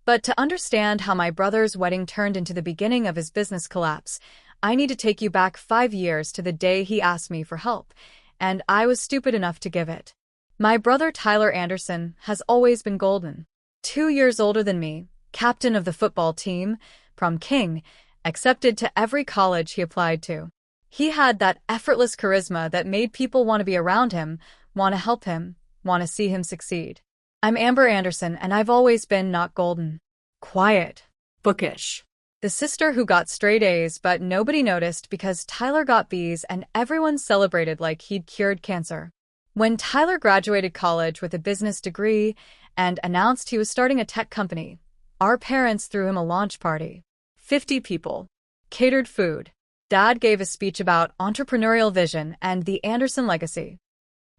But to understand how my brother's wedding turned into the beginning of his business collapse, I need to take you back 5 years to the day he asked me for help, and I was stupid enough to give it. My brother Tyler Anderson has always been golden. 2 years older than me, captain of the football team, prom king, accepted to every college he applied to. He had that effortless charisma that made people want to be around him, want to help him, want to see him succeed. I'm Amber Anderson, and I've always been not golden. Quiet. Bookish. The sister who got straight A's but nobody noticed because Tyler got B's and everyone celebrated like he'd cured cancer. When Tyler graduated college with a business degree and announced he was starting a tech company, our parents threw him a launch party. 50 people. Catered food. Dad gave a speech about entrepreneurial vision and the Anderson legacy.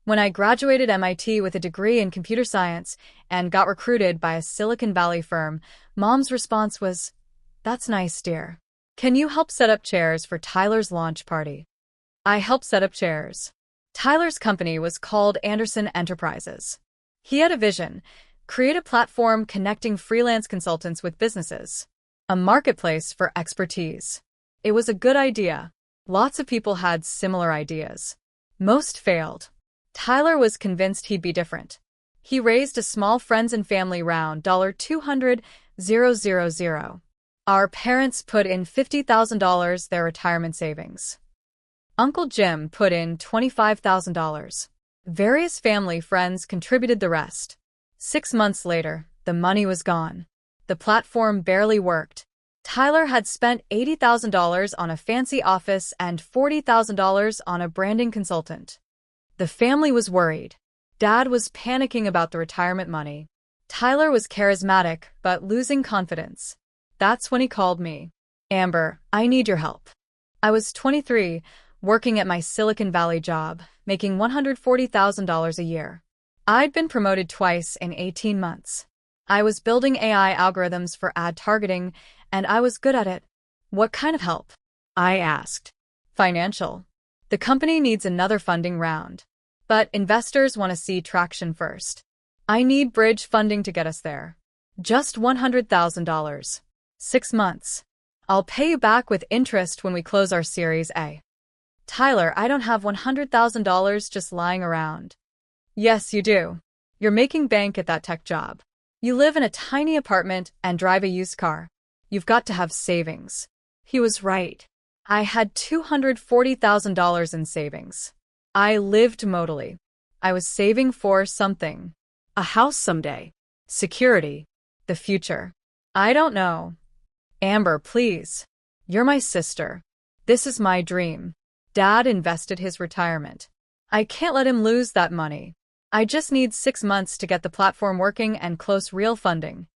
When I graduated MIT with a degree in computer science and got recruited by a Silicon Valley firm, Mom's response was, "That's nice, dear. Can you help set up chairs for Tyler's launch party?" I helped set up chairs. Tyler's company was called Anderson Enterprises. He had a vision: create a platform connecting freelance consultants with businesses. A marketplace for expertise. It was a good idea. Lots of people had similar ideas. Most failed. Tyler was convinced he'd be different. He raised a small friends and family round $200,000. Our parents put in $50,000, their retirement savings. Uncle Jim put in $25,000. Various family friends contributed the rest. 6 months later, the money was gone. The platform barely worked. Tyler had spent $80,000 on a fancy office and $40,000 on a branding consultant. The family was worried. Dad was panicking about the retirement money. Tyler was charismatic, but losing confidence. That's when he called me. "Amber, I need your help." I was 23, working at my Silicon Valley job, making $140,000 a year. I'd been promoted twice in 18 months. I was building AI algorithms for ad targeting, and I was good at it. "What kind of help?" I asked. "Financial. The company needs another funding round. But investors want to see traction first. I need bridge funding to get us there. Just $100,000. 6 months. I'll pay you back with interest when we close our Series A." "Tyler, I don't have $100,000 just lying around." "Yes, you do. You're making bank at that tech job. You live in a tiny apartment and drive a used car. You've got to have savings." He was right. I had $240,000 in savings. I lived modally. I was saving for something. A house someday. Security. The future. I don't know. "Amber, please. You're my sister. This is my dream." Dad invested his retirement. I can't let him lose that money. I just need 6 months to get the platform working and close real funding.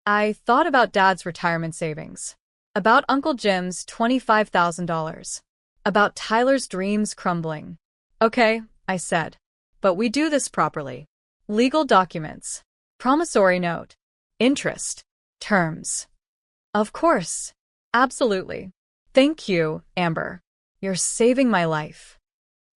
I thought about Dad's retirement savings. About Uncle Jim's $25,000. About Tyler's dreams crumbling. "Okay," I said. "But we do this properly. Legal documents. Promissory note. Interest. Terms." "Of course. Absolutely. Thank you, Amber. You're saving my life."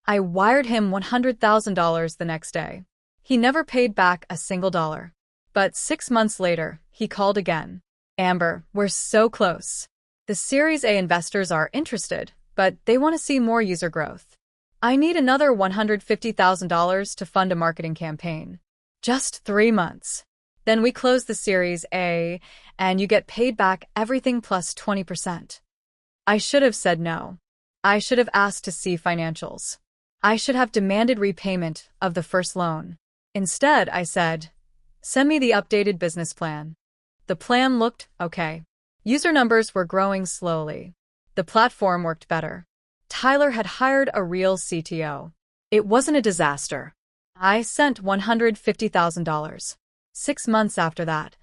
I wired him $100,000 the next day. He never paid back a single dollar. But 6 months later, he called again. "Amber, we're so close. The Series A investors are interested, but they want to see more user growth. I need another $150,000 to fund a marketing campaign. Just 3 months. Then we close the Series A, and you get paid back everything plus 20%. I should have said no. I should have asked to see financials. I should have demanded repayment of the first loan. Instead, I said, "Send me the updated business plan." The plan looked okay. User numbers were growing slowly. The platform worked better. Tyler had hired a real CTO. It wasn't a disaster. I sent $150,000. 6 months after that.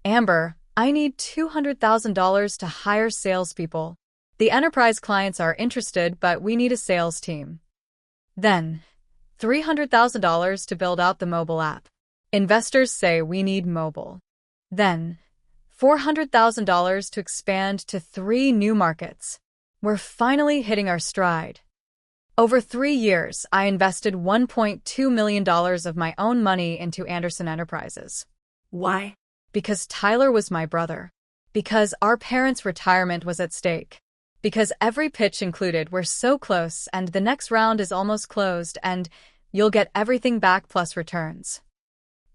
"Amber, I need $200,000 to hire salespeople. The enterprise clients are interested, but we need a sales team." Then, $300,000 to build out the mobile app. Investors say we need mobile. Then, $400,000 to expand to 3 new markets. We're finally hitting our stride. Over 3 years, I invested $1.2 million of my own money into Anderson Enterprises. Why? Because Tyler was my brother. Because our parents' retirement was at stake. Because every pitch included "we're so close and the next round is almost closed and you'll get everything back plus returns."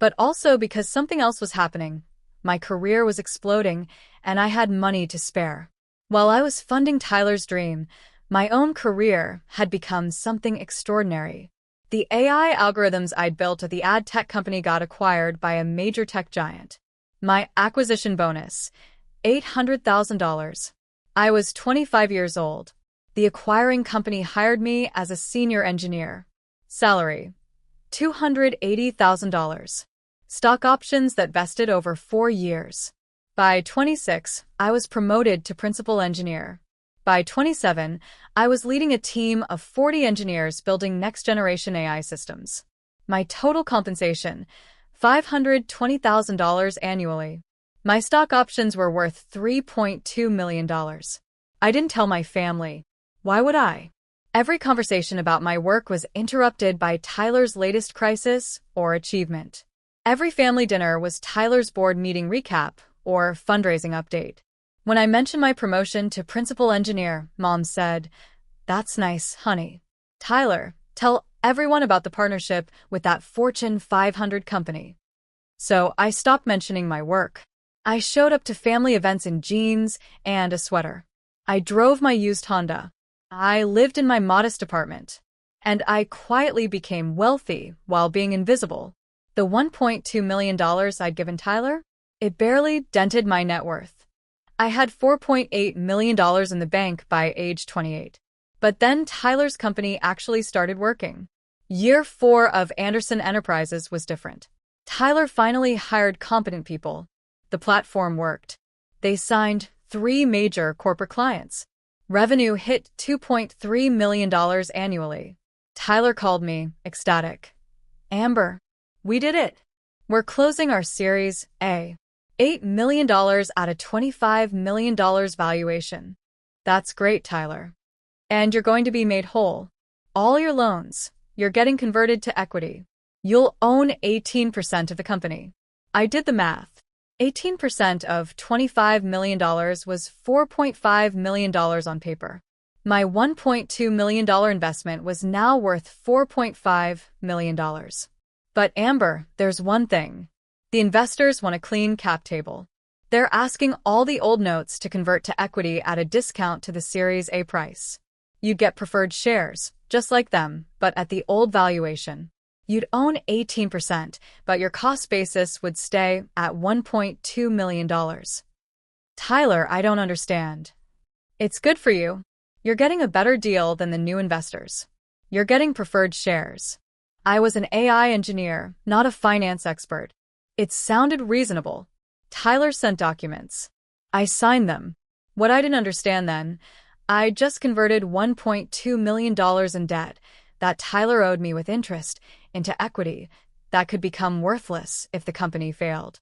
But also because something else was happening. My career was exploding and I had money to spare. While I was funding Tyler's dream, my own career had become something extraordinary. The AI algorithms I'd built at the ad tech company got acquired by a major tech giant. My acquisition bonus, $800,000. I was 25 years old. The acquiring company hired me as a senior engineer. Salary, $280,000. Stock options that vested over 4 years. By 26, I was promoted to principal engineer. By 27, I was leading a team of 40 engineers building next-generation AI systems. My total compensation, $520,000 annually. My stock options were worth $3.2 million. I didn't tell my family. Why would I? Every conversation about my work was interrupted by Tyler's latest crisis or achievement. Every family dinner was Tyler's board meeting recap or fundraising update. When I mentioned my promotion to principal engineer, Mom said, "That's nice, honey. Tyler, tell everyone about the partnership with that Fortune 500 company." So I stopped mentioning my work. I showed up to family events in jeans and a sweater. I drove my used Honda. I lived in my modest apartment. And I quietly became wealthy while being invisible. The $1.2 million I'd given Tyler? It barely dented my net worth. I had $4.8 million in the bank by age 28. But then Tyler's company actually started working. Year 4 of Anderson Enterprises was different. Tyler finally hired competent people. The platform worked. They signed 3 major corporate clients. Revenue hit $2.3 million annually. Tyler called me, ecstatic. "Amber, we did it. We're closing our Series A. $8 million at a $25 million valuation. That's great, Tyler. And you're going to be made whole. All your loans, you're getting converted to equity. You'll own 18% of the company." I did the math. 18% of $25 million was $4.5 million on paper. My $1.2 million investment was now worth $4.5 million. But Amber, there's one thing. The investors want a clean cap table. They're asking all the old notes to convert to equity at a discount to the Series A price. You'd get preferred shares, just like them, but at the old valuation. You'd own 18%, but your cost basis would stay at $1.2 million. Tyler, I don't understand. It's good for you. You're getting a better deal than the new investors. You're getting preferred shares. I was an AI engineer, not a finance expert. It sounded reasonable. Tyler sent documents. I signed them. What I didn't understand then, I just converted $1.2 million in debt that Tyler owed me with interest into equity that could become worthless if the company failed.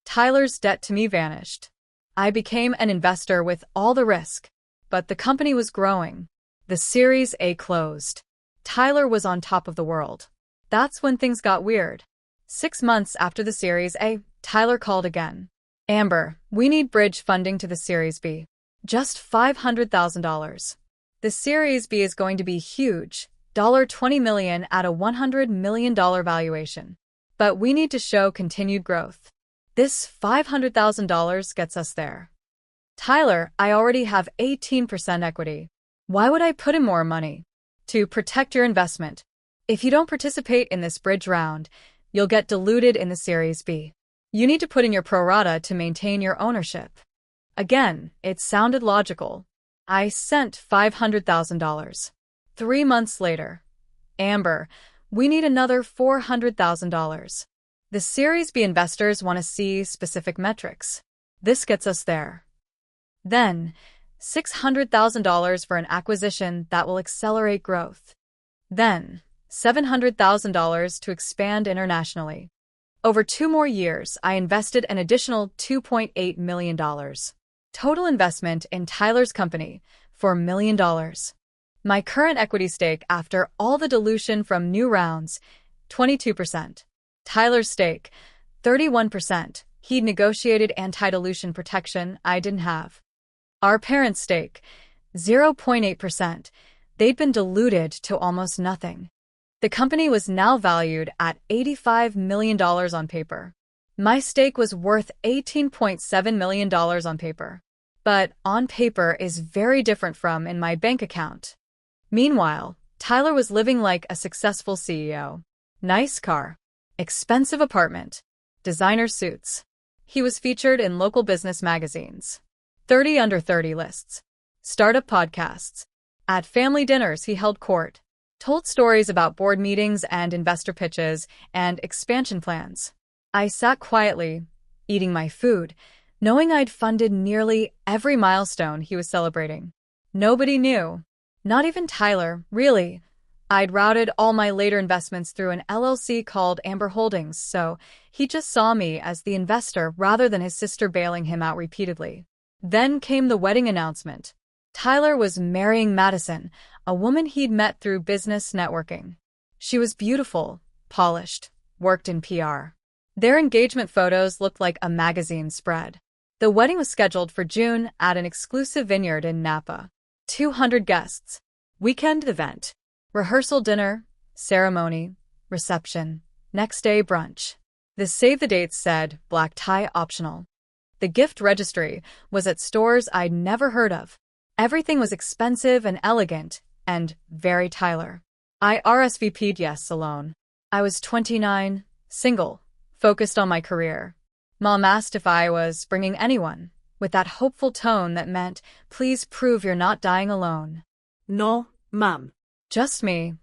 Tyler's debt to me vanished. I became an investor with all the risk, but the company was growing. The Series A closed. Tyler was on top of the world. That's when things got weird. 6 months after the Series A, Tyler called again. "Amber, we need bridge funding to the Series B. Just $500,000. The Series B is going to be huge, $20 million at a $100 million valuation. But we need to show continued growth. This $500,000 gets us there." "Tyler, I already have 18% equity. Why would I put in more money?" "To protect your investment. If you don't participate in this bridge round, you'll get diluted in the Series B. You need to put in your pro rata to maintain your ownership." Again, it sounded logical. I sent $500,000. 3 months later. "Amber, we need another $400,000. The Series B investors want to see specific metrics. This gets us there." Then, $600,000 for an acquisition that will accelerate growth. Then, $700,000 to expand internationally. Over 2 more years, I invested an additional $2.8 million. Total investment in Tyler's company, $4 million. My current equity stake after all the dilution from new rounds, 22%. Tyler's stake, 31%. He'd negotiated anti-dilution protection I didn't have. Our parents' stake, 0.8%. They'd been diluted to almost nothing. The company was now valued at $85 million on paper. My stake was worth $18.7 million on paper. But on paper is very different from in my bank account. Meanwhile, Tyler was living like a successful CEO. Nice car, expensive apartment, designer suits. He was featured in local business magazines, 30 under 30 lists, startup podcasts. At family dinners he held court, told stories about board meetings and investor pitches and expansion plans. I sat quietly, eating my food, knowing I'd funded nearly every milestone he was celebrating. Nobody knew. Not even Tyler, really. I'd routed all my later investments through an LLC called Amber Holdings, so he just saw me as the investor rather than his sister bailing him out repeatedly. Then came the wedding announcement. Tyler was marrying Madison, a woman he'd met through business networking. She was beautiful, polished, worked in PR. Their engagement photos looked like a magazine spread. The wedding was scheduled for June at an exclusive vineyard in Napa. 200 guests. Weekend event. Rehearsal dinner, ceremony, reception, next day brunch. The save the dates said black tie optional. The gift registry was at stores I'd never heard of. Everything was expensive and elegant, and very Tyler. I RSVP'd yes alone. I was 29, single, focused on my career. Mom asked if I was bringing anyone, with that hopeful tone that meant, please prove you're not dying alone. No, Mom. Just me.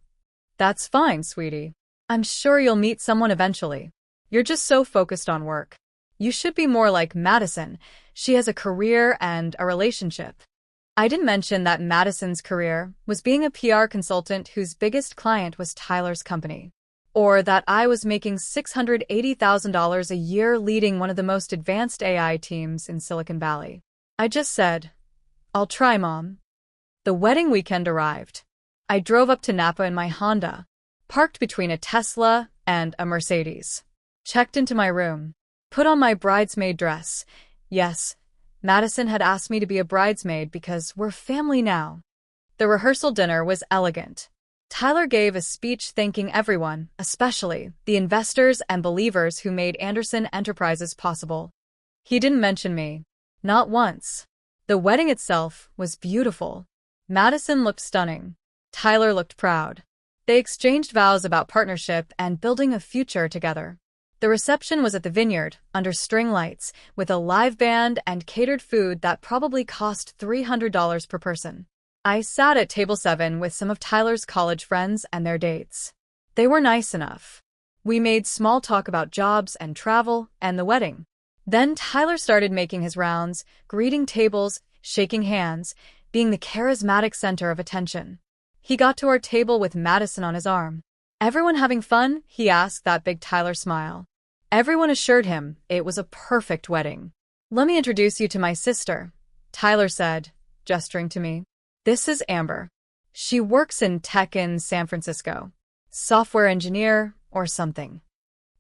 That's fine, sweetie. I'm sure you'll meet someone eventually. You're just so focused on work. You should be more like Madison. She has a career and a relationship. I didn't mention that Madison's career was being a PR consultant whose biggest client was Tyler's company. Or that I was making $680,000 a year leading one of the most advanced AI teams in Silicon Valley. I just said, I'll try, Mom. The wedding weekend arrived. I drove up to Napa in my Honda, parked between a Tesla and a Mercedes. Checked into my room, put on my bridesmaid dress. Yes, Madison had asked me to be a bridesmaid because we're family now. The rehearsal dinner was elegant. Tyler gave a speech thanking everyone, especially the investors and believers who made Anderson Enterprises possible. He didn't mention me. Not once. The wedding itself was beautiful. Madison looked stunning. Tyler looked proud. They exchanged vows about partnership and building a future together. The reception was at the vineyard, under string lights, with a live band and catered food that probably cost $300 per person. I sat at table 7 with some of Tyler's college friends and their dates. They were nice enough. We made small talk about jobs and travel and the wedding. Then Tyler started making his rounds, greeting tables, shaking hands, being the charismatic center of attention. He got to our table with Madison on his arm. Everyone having fun? He asked, that big Tyler smile. Everyone assured him it was a perfect wedding. Let me introduce you to my sister, Tyler said, gesturing to me. This is Amber. She works in tech in San Francisco. Software engineer or something.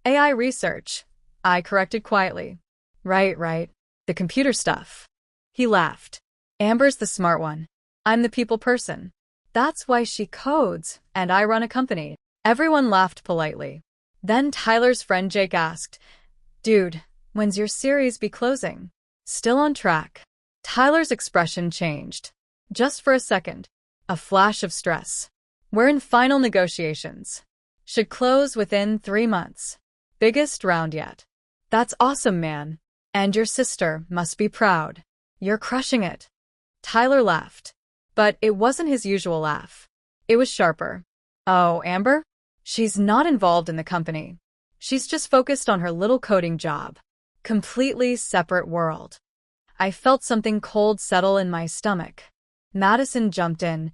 AI research, I corrected quietly. Right. The computer stuff. He laughed. Amber's the smart one. I'm the people person. That's why she codes, and I run a company. Everyone laughed politely. Then Tyler's friend Jake asked, Dude, when's your series be closing? Still on track. Tyler's expression changed. Just for a second. A flash of stress. We're in final negotiations. Should close within 3 months. Biggest round yet. That's awesome, man. And your sister must be proud. You're crushing it. Tyler laughed. But it wasn't his usual laugh. It was sharper. Oh, Amber? She's not involved in the company. She's just focused on her little coding job. Completely separate world. I felt something cold settle in my stomach. Madison jumped in.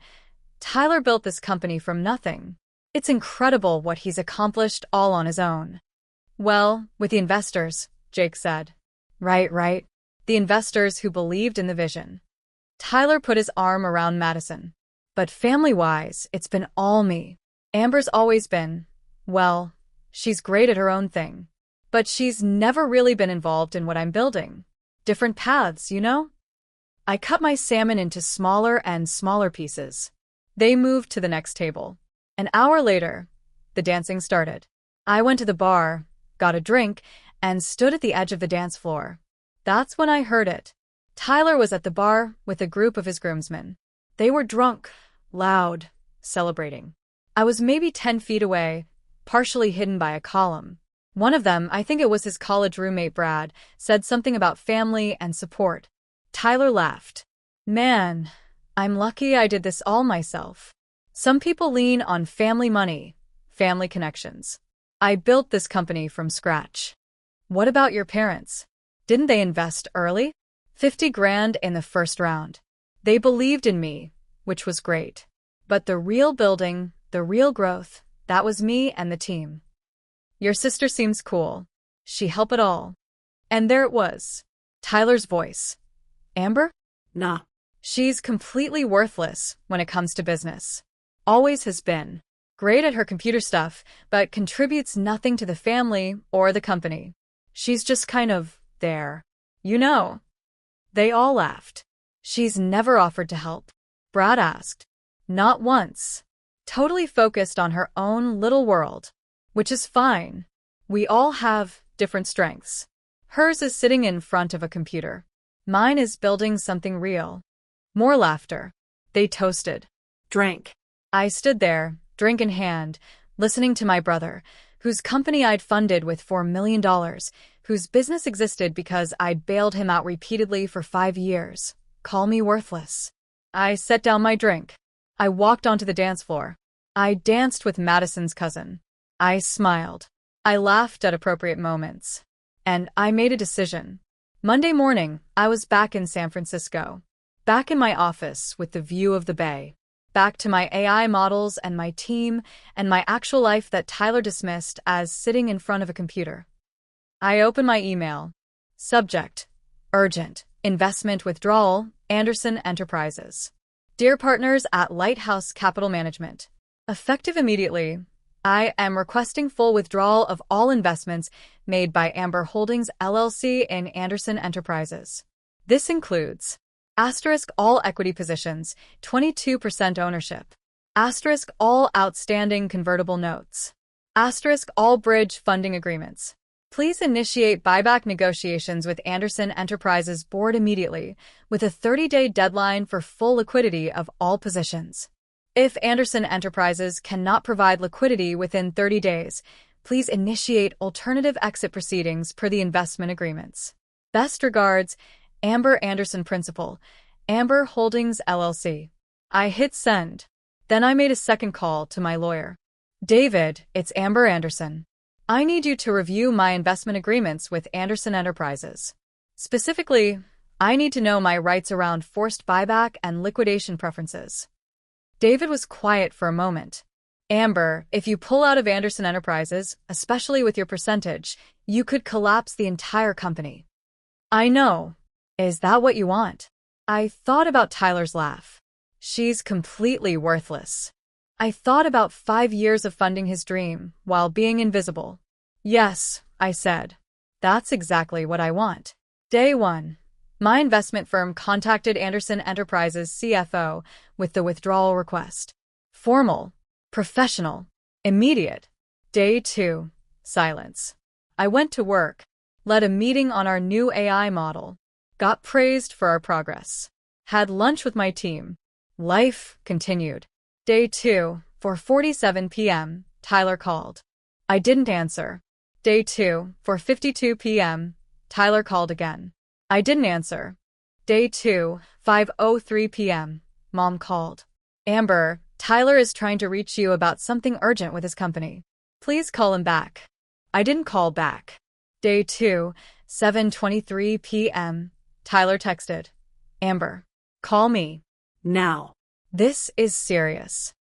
Tyler built this company from nothing. It's incredible what he's accomplished all on his own. Well, with the investors, Jake said. Right. The investors who believed in the vision. Tyler put his arm around Madison. But family-wise, it's been all me. Amber's always been, well, she's great at her own thing. But she's never really been involved in what I'm building. Different paths, you know? I cut my salmon into smaller and smaller pieces. They moved to the next table. An hour later, the dancing started. I went to the bar, got a drink, and stood at the edge of the dance floor. That's when I heard it. Tyler was at the bar with a group of his groomsmen. They were drunk, loud, celebrating. I was maybe 10 feet away, partially hidden by a column. One of them, I think it was his college roommate Brad, said something about family and support. Tyler laughed. Man, I'm lucky I did this all myself. Some people lean on family money, family connections. I built this company from scratch. What about your parents? Didn't they invest early? 50 grand in the first round. They believed in me, which was great. But the real building, the real growth, that was me and the team. Your sister seems cool. She helped it all. And there it was. Tyler's voice. Amber? Nah. She's completely worthless when it comes to business. Always has been. Great at her computer stuff, but contributes nothing to the family or the company. She's just kind of there. You know. They all laughed. She's never offered to help. Brad asked. Not once. Totally focused on her own little world. Which is fine. We all have different strengths. Hers is sitting in front of a computer. Mine is building something real. More laughter. They toasted. Drank. I stood there, drink in hand, listening to my brother, whose company I'd funded with $4 million, whose business existed because I'd bailed him out repeatedly for 5 years. Call me worthless. I set down my drink. I walked onto the dance floor. I danced with Madison's cousin. I smiled. I laughed at appropriate moments. And I made a decision. Monday morning, I was back in San Francisco. Back in my office with the view of the bay. Back to my AI models and my team and my actual life that Tyler dismissed as sitting in front of a computer. I opened my email. Subject: Urgent. Investment withdrawal, Anderson Enterprises. Dear partners at Lighthouse Capital Management. Effective immediately, I am requesting full withdrawal of all investments made by Amber Holdings LLC in Anderson Enterprises. This includes asterisk all equity positions, 22% ownership, asterisk all outstanding convertible notes, asterisk all bridge funding agreements. Please initiate buyback negotiations with Anderson Enterprises board immediately, with a 30-day deadline for full liquidity of all positions. If Anderson Enterprises cannot provide liquidity within 30 days, please initiate alternative exit proceedings per the investment agreements. Best regards, Amber Anderson Principal, Amber Holdings LLC. I hit send. Then I made a second call to my lawyer. David, it's Amber Anderson. I need you to review my investment agreements with Anderson Enterprises. Specifically, I need to know my rights around forced buyback and liquidation preferences. David was quiet for a moment. Amber, if you pull out of Anderson Enterprises, especially with your percentage, you could collapse the entire company. I know. Is that what you want? I thought about Tyler's laugh. She's completely worthless. I thought about 5 years of funding his dream while being invisible. Yes, I said. That's exactly what I want. Day 1. My investment firm contacted Anderson Enterprises CFO with the withdrawal request. Formal, professional, immediate. Day 2. Silence. I went to work, led a meeting on our new AI model, got praised for our progress, had lunch with my team. Life continued. Day 2, 4:47 p.m., Tyler called. I didn't answer. Day 2, 4:52 p.m., Tyler called again. I didn't answer. Day 2, 5:03 p.m., Mom called. Amber, Tyler is trying to reach you about something urgent with his company. Please call him back. I didn't call back. Day 2, 7:23 p.m., Tyler texted. Amber, call me. Now. This is serious.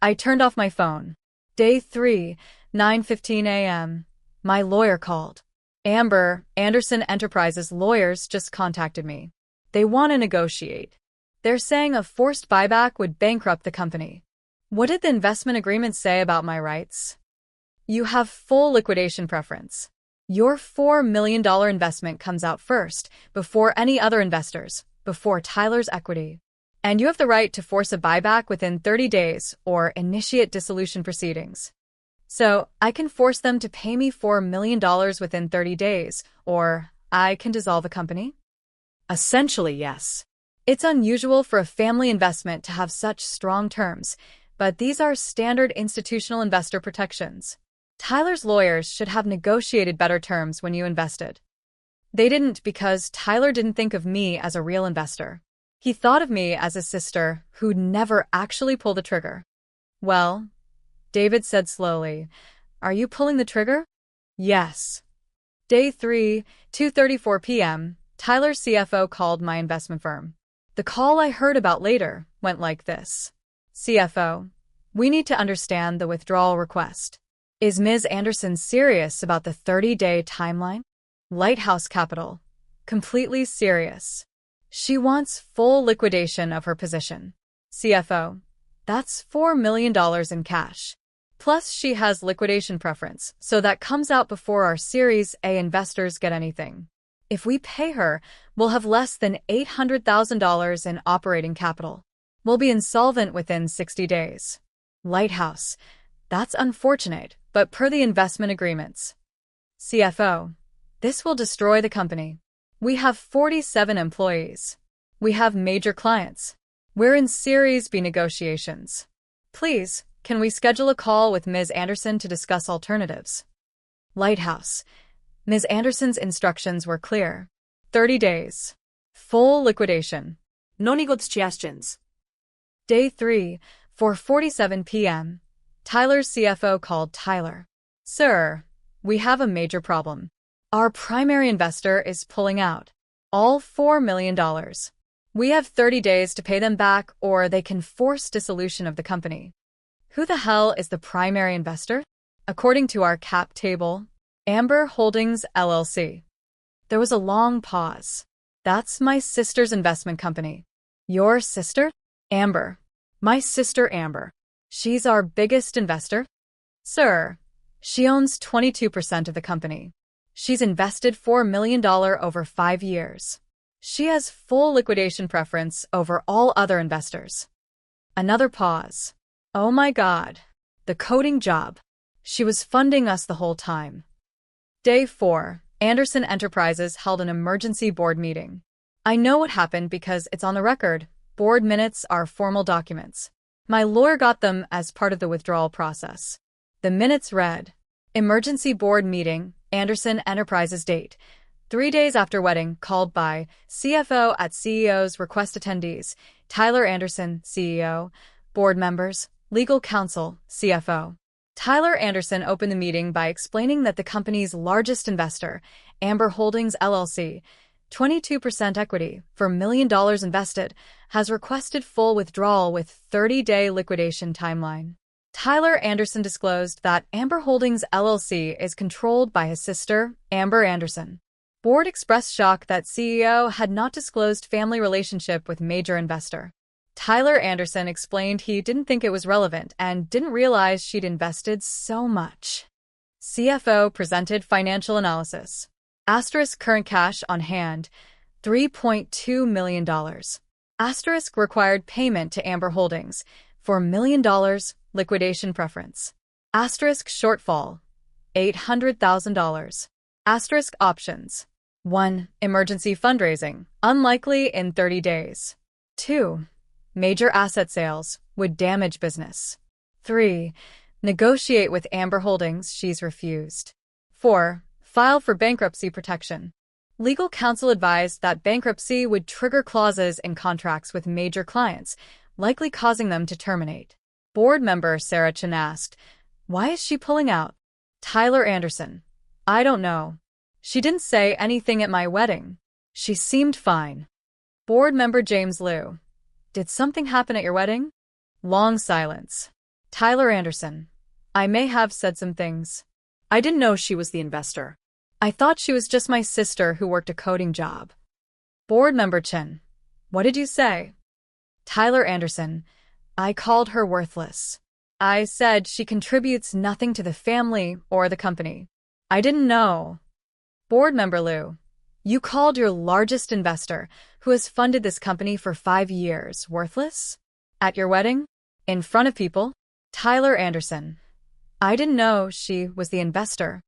I turned off my phone. Day 3, 9:15 a.m., my lawyer called. Amber, Anderson Enterprises lawyers just contacted me. They want to negotiate. They're saying a forced buyback would bankrupt the company. What did the investment agreement say about my rights? You have full liquidation preference. Your $4 million investment comes out first, before any other investors, before Tyler's equity. And you have the right to force a buyback within 30 days or initiate dissolution proceedings. So, I can force them to pay me $4 million within 30 days, or I can dissolve a company? Essentially, yes. It's unusual for a family investment to have such strong terms, but these are standard institutional investor protections. Tyler's lawyers should have negotiated better terms when you invested. They didn't because Tyler didn't think of me as a real investor. He thought of me as a sister who'd never actually pull the trigger. Well, David said slowly, are you pulling the trigger? Yes. Day 3, 2:34 p.m., Tyler's CFO called my investment firm. The call I heard about later went like this. CFO, we need to understand the withdrawal request. Is Ms. Anderson serious about the 30-day timeline? Lighthouse Capital. Completely serious. She wants full liquidation of her position. CFO. That's $4 million in cash. Plus, she has liquidation preference, so that comes out before our Series A investors get anything. If we pay her, we'll have less than $800,000 in operating capital. We'll be insolvent within 60 days. Lighthouse. That's unfortunate, but per the investment agreements. CFO. This will destroy the company. We have 47 employees. We have major clients. We're in Series B negotiations. Please, can we schedule a call with Ms. Anderson to discuss alternatives? Lighthouse. Ms. Anderson's instructions were clear. 30 days. Full liquidation. No negotiations. Day 3, 4:47 p.m. Tyler's CFO called Tyler. Sir, we have a major problem. Our primary investor is pulling out. All $4 million. We have 30 days to pay them back or they can force dissolution of the company. Who the hell is the primary investor? According to our cap table, Amber Holdings LLC. There was a long pause. That's my sister's investment company. Your sister? Amber. My sister Amber. She's our biggest investor? Sir, she owns 22% of the company. She's invested $4 million over 5 years. She has full liquidation preference over all other investors. Another pause. Oh my God. The coding job. She was funding us the whole time. Day 4, Anderson Enterprises held an emergency board meeting. I know what happened because it's on the record. Board minutes are formal documents. My lawyer got them as part of the withdrawal process. The minutes read, Emergency Board Meeting, Anderson Enterprises date, 3 days after wedding, called by CFO at CEO's request attendees, Tyler Anderson, CEO, board members, legal counsel, CFO. Tyler Anderson opened the meeting by explaining that the company's largest investor, Amber Holdings LLC, 22% equity for $1 million invested, has requested full withdrawal with 30-day liquidation timeline. Tyler Anderson disclosed that Amber Holdings LLC is controlled by his sister, Amber Anderson. Board expressed shock that CEO had not disclosed family relationship with major investor. Tyler Anderson explained he didn't think it was relevant and didn't realize she'd invested so much. CFO presented financial analysis. Asterisk current cash on hand, $3.2 million. Asterisk required payment to Amber Holdings for $1 million liquidation preference. Asterisk shortfall, $800,000. Asterisk options. 1. Emergency fundraising, unlikely in 30 days. 2. Major asset sales, would damage business. 3. Negotiate with Amber Holdings, she's refused. 4. File for bankruptcy protection. Legal counsel advised that bankruptcy would trigger clauses in contracts with major clients, likely causing them to terminate. Board member Sarah Chen asked, why is she pulling out? Tyler Anderson. I don't know. She didn't say anything at my wedding. She seemed fine. Board member James Liu. Did something happen at your wedding? Long silence. Tyler Anderson. I may have said some things. I didn't know she was the investor. I thought she was just my sister who worked a coding job. Board member Chen. What did you say? Tyler Anderson. I called her worthless. I said she contributes nothing to the family or the company. I didn't know. Board member Lou, you called your largest investor, who has funded this company for 5 years, worthless? At your wedding? In front of people? Tyler Anderson. I didn't know she was the investor.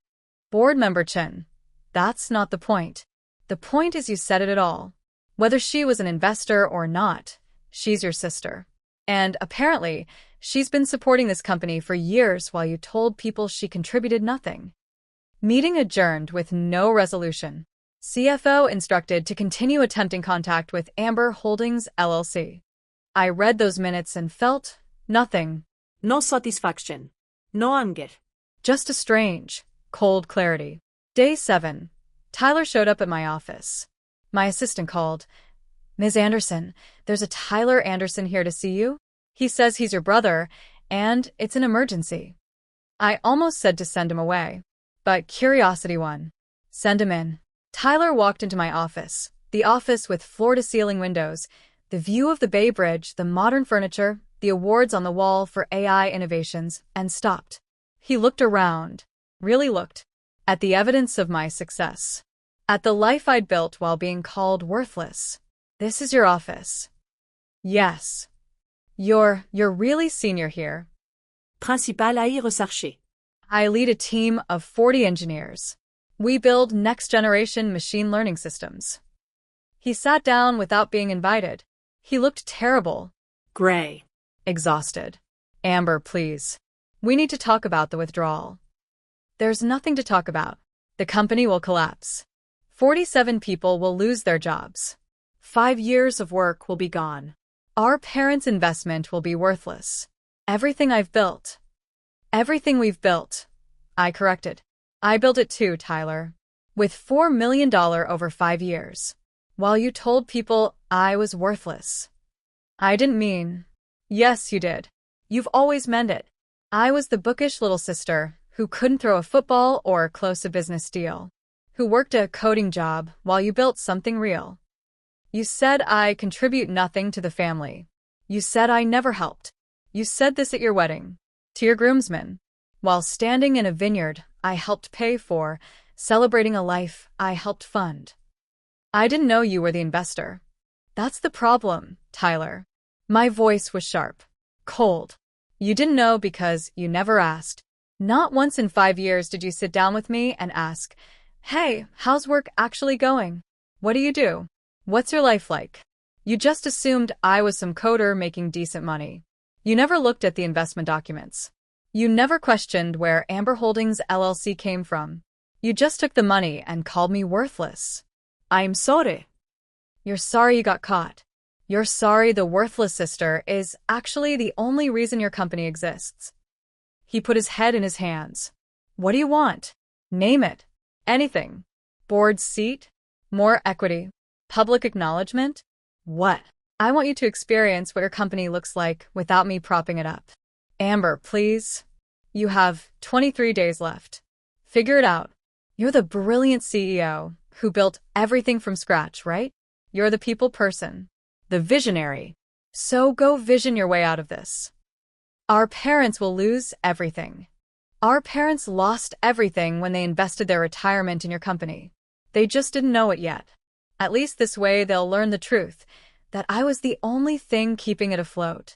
Board member Chen. That's not the point. The point is you said it all. Whether she was an investor or not, she's your sister. And apparently, she's been supporting this company for years while you told people she contributed nothing. Meeting adjourned with no resolution. CFO instructed to continue attempting contact with Amber Holdings, LLC. I read those minutes and felt nothing. No satisfaction. No anger. Just a strange, cold clarity. Day 7. Tyler showed up at my office. My assistant called. Ms. Anderson, there's a Tyler Anderson here to see you. He says he's your brother, and it's an emergency. I almost said to send him away, but curiosity won. Send him in. Tyler walked into my office, the office with floor-to-ceiling windows, the view of the Bay Bridge, the modern furniture, the awards on the wall for AI innovations, and stopped. He looked around, really looked, at the evidence of my success, at the life I'd built while being called worthless. This is your office. Yes. You're really senior here. Principal à y rechercher. I lead a team of 40 engineers. We build next-generation machine learning systems. He sat down without being invited. He looked terrible. Gray. Exhausted. Amber, please. We need to talk about the withdrawal. There's nothing to talk about. The company will collapse. 47 people will lose their jobs. 5 years of work will be gone. Our parents' investment will be worthless. Everything I've built. Everything we've built. I corrected. I built it too, Tyler. With $4 million over 5 years. While you told people I was worthless. I didn't mean. Yes, you did. You've always meant it. I was the bookish little sister who couldn't throw a football or close a business deal. Who worked a coding job while you built something real. You said I contribute nothing to the family. You said I never helped. You said this at your wedding. To your groomsmen. While standing in a vineyard I helped pay for, celebrating a life I helped fund. I didn't know you were the investor. That's the problem, Tyler. My voice was sharp. Cold. You didn't know because you never asked. Not once in 5 years did you sit down with me and ask, hey, how's work actually going? What do you do? What's your life like? You just assumed I was some coder making decent money. You never looked at the investment documents. You never questioned where Amber Holdings LLC came from. You just took the money and called me worthless. I'm sorry. You're sorry you got caught. You're sorry the worthless sister is actually the only reason your company exists. He put his head in his hands. What do you want? Name it. Anything. Board seat? More equity? Public acknowledgement? What? I want you to experience what your company looks like without me propping it up. Amber, please. You have 23 days left. Figure it out. You're the brilliant CEO who built everything from scratch, right? You're the people person. The visionary. So go vision your way out of this. Our parents will lose everything. Our parents lost everything when they invested their retirement in your company. They just didn't know it yet. At least this way they'll learn the truth, that I was the only thing keeping it afloat.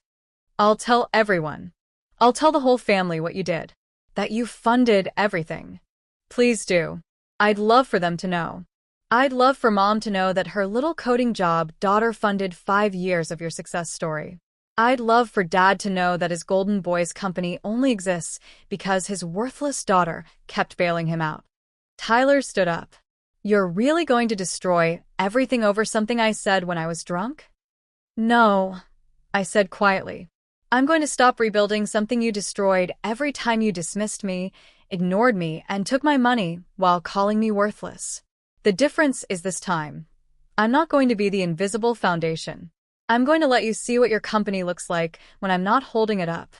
I'll tell everyone. I'll tell the whole family what you did. That you funded everything. Please do. I'd love for them to know. I'd love for Mom to know that her little coding job daughter funded 5 years of your success story. I'd love for Dad to know that his Golden Boys company only exists because his worthless daughter kept bailing him out. Tyler stood up. You're really going to destroy everything over something I said when I was drunk? No, I said quietly. I'm going to stop rebuilding something you destroyed every time you dismissed me, ignored me, and took my money while calling me worthless. The difference is this time. I'm not going to be the invisible foundation. I'm going to let you see what your company looks like when I'm not holding it up.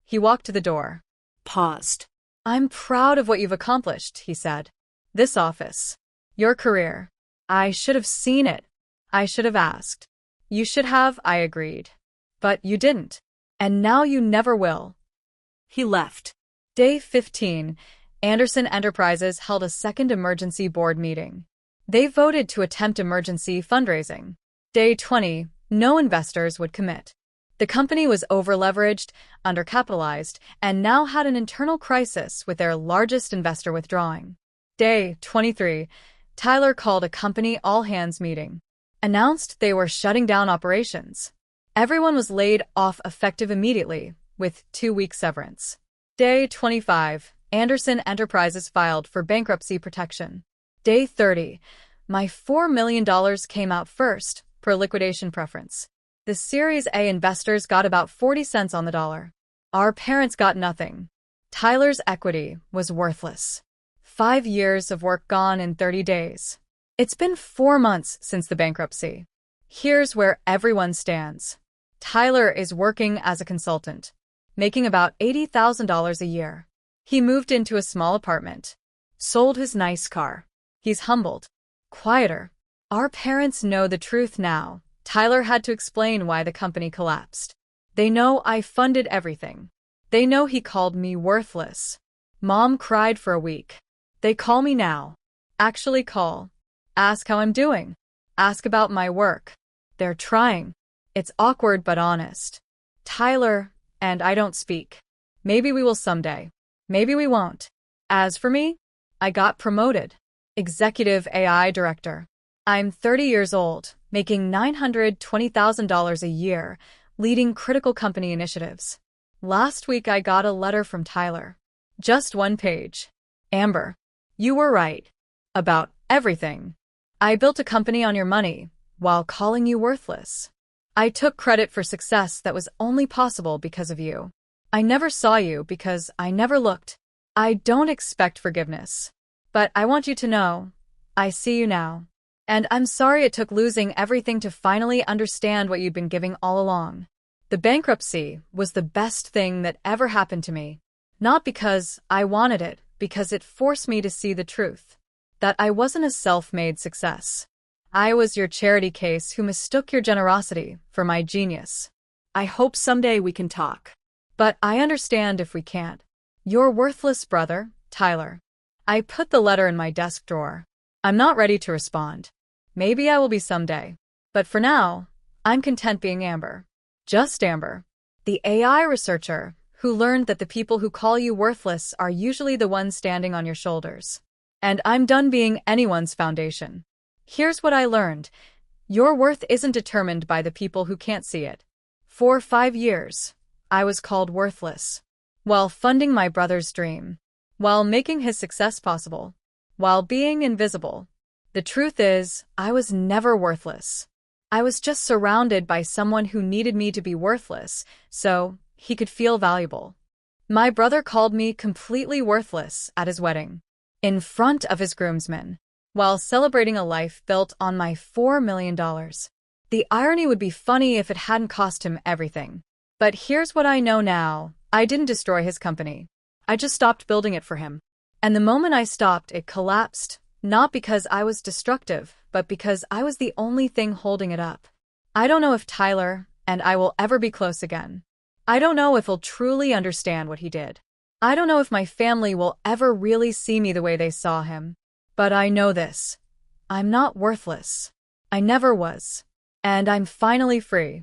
He walked to the door. Paused. I'm proud of what you've accomplished, he said. This office. Your career. I should have seen it. I should have asked. You should have, I agreed. But you didn't. And now you never will. He left. Day 15. Anderson Enterprises held a second emergency board meeting. They voted to attempt emergency fundraising. Day 20, no investors would commit. The company was overleveraged, undercapitalized, and now had an internal crisis with their largest investor withdrawing. Day 23, Tyler called a company all-hands meeting. Announced they were shutting down operations. Everyone was laid off effective immediately, with 2-week severance. Day 25, Anderson Enterprises filed for bankruptcy protection. Day 30, my $4 million came out first, per liquidation preference. The Series A investors got about 40 cents on the dollar. Our parents got nothing. Tyler's equity was worthless. 5 years of work gone in 30 days. It's been 4 months since the bankruptcy. Here's where everyone stands. Tyler is working as a consultant, making about $80,000 a year. He moved into a small apartment, sold his nice car. He's humbled, quieter. Our parents know the truth now. Tyler had to explain why the company collapsed. They know I funded everything. They know he called me worthless. Mom cried for a week. They call me now. Actually call. Ask how I'm doing. Ask about my work. They're trying. It's awkward but honest. Tyler and I don't speak. Maybe we will someday. Maybe we won't. As for me, I got promoted. Executive AI Director. I'm 30 years old, making $920,000 a year, leading critical company initiatives. Last week I got a letter from Tyler. Just 1 page. Amber, you were right. About everything. I built a company on your money, while calling you worthless. I took credit for success that was only possible because of you. I never saw you because I never looked. I don't expect forgiveness. But I want you to know, I see you now. And I'm sorry it took losing everything to finally understand what you'd been giving all along. The bankruptcy was the best thing that ever happened to me. Not because I wanted it, because it forced me to see the truth. That I wasn't a self-made success. I was your charity case who mistook your generosity for my genius. I hope someday we can talk. But I understand if we can't. Your worthless brother, Tyler. I put the letter in my desk drawer. I'm not ready to respond. Maybe I will be someday. But for now, I'm content being Amber. Just Amber. The AI researcher who learned that the people who call you worthless are usually the ones standing on your shoulders. And I'm done being anyone's foundation. Here's what I learned. Your worth isn't determined by the people who can't see it. For 5 years, I was called worthless. While funding my brother's dream. While making his success possible. While being invisible. The truth is, I was never worthless. I was just surrounded by someone who needed me to be worthless, so he could feel valuable. My brother called me completely worthless at his wedding. In front of his groomsmen, while celebrating a life built on my $4 million. The irony would be funny if it hadn't cost him everything. But here's what I know now. I didn't destroy his company. I just stopped building it for him. And the moment I stopped, it collapsed, not because I was destructive, but because I was the only thing holding it up. I don't know if Tyler and I will ever be close again. I don't know if he'll truly understand what he did. I don't know if my family will ever really see me the way they saw him. But I know this. I'm not worthless. I never was. And I'm finally free.